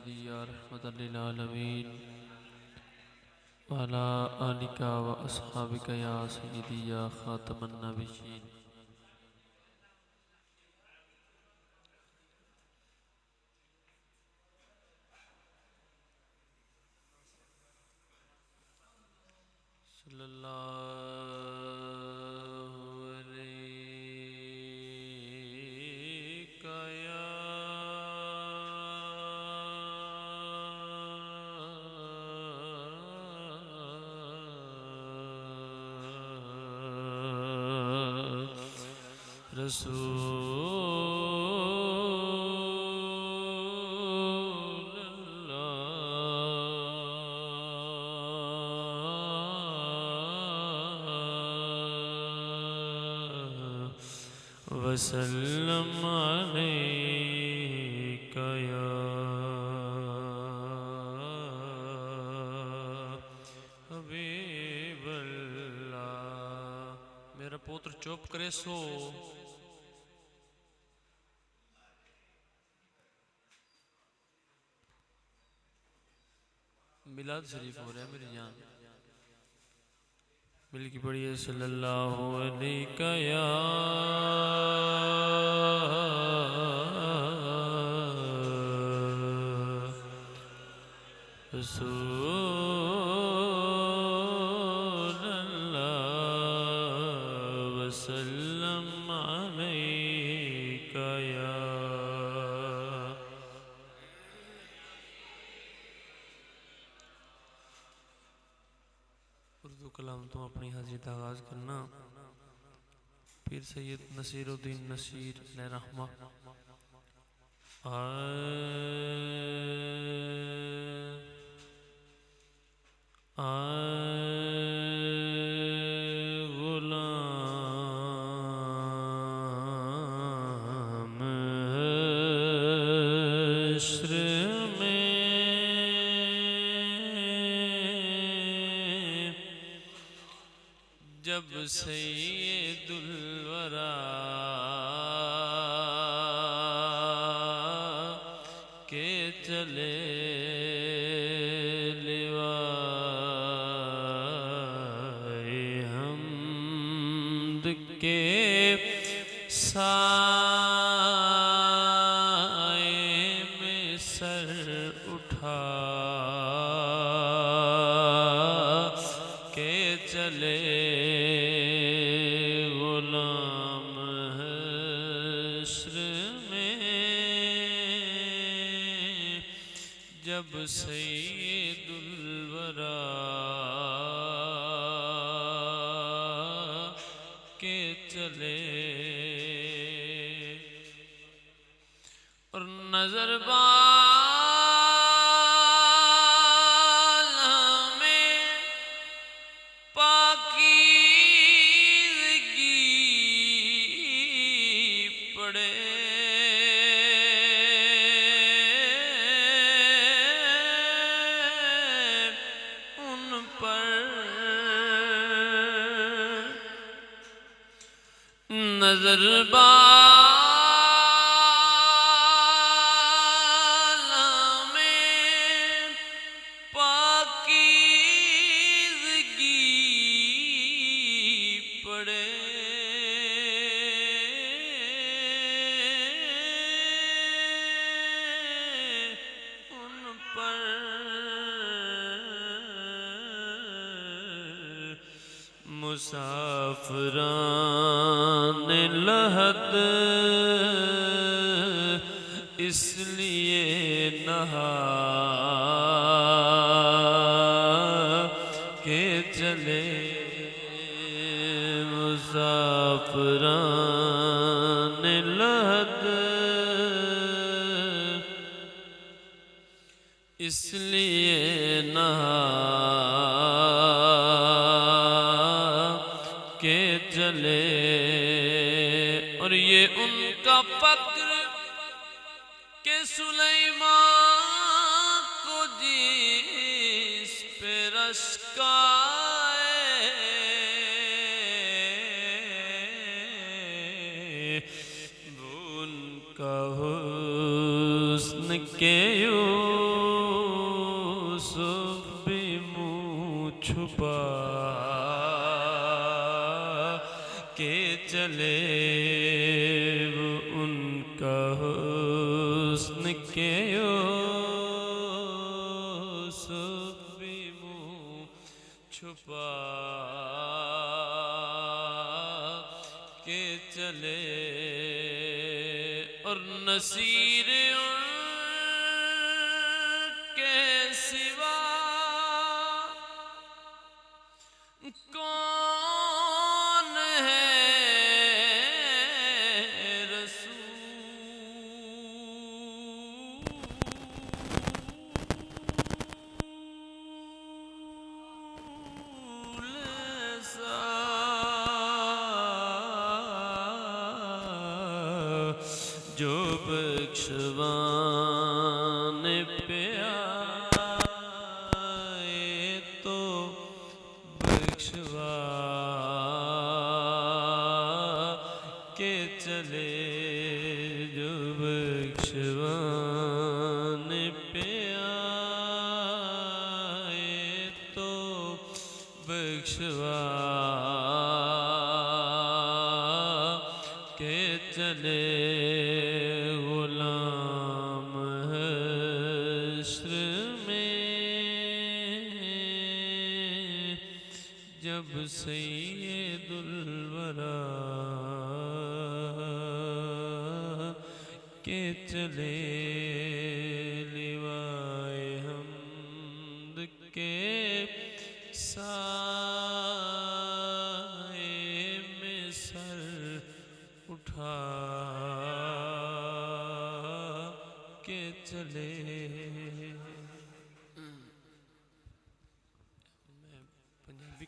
سيدي يا رحمة للعالمين وعلى آلك وأصحابك يا سيدي يا خاتم النبيين. صلی اللہ علیہ یا رسول اللہ وسلم علیک یا حبیب اللہ. میرا پوتر چپ کرے سو. میلاد شریف ہو رہا ہے میری جان. مل کی پڑھیے صلی اللہ علیہ یا رسول اللہ وسلم علیک یا. اردو کلام تم اپنی حاضری کا آغاز کرنا. پیر سید نصیر الدین نصیر علیہ رحمہ غلام عشر میں جب سید الورا کے چلے لیوائے حمد کے سائے میں سر اٹھا کے چلے غلام حشر میں جب سید الورا کے چلے اور نظر بالا میں پاکیزگی پڑے ان پر نظر بالا میں پاکیزگی پڑے ان پر مسافران لحد اس لیے نہا کے چلے مسافران لحد اس لیے نہا کے چلے. اور یہ ان کا فکر کہ سلیمان کو جس پہ رشک آئے وہ ان کا حسن کے یوں چھپا کے چلے وہ ان کا حسن کے یوسف بھی منہ چھپا کے چلے اور نصیر ان کے سوا کون ہے رسول سا جو بخشوان پہ آئے تو بخشوا کے چلے جو بخشوان پہ آئے تو بخشوا کے چلے غلام حشر میں جب سید الورا کے چلے لیوائے حمد کے سائے میں سر اٹھا کے چلے میں پنجابی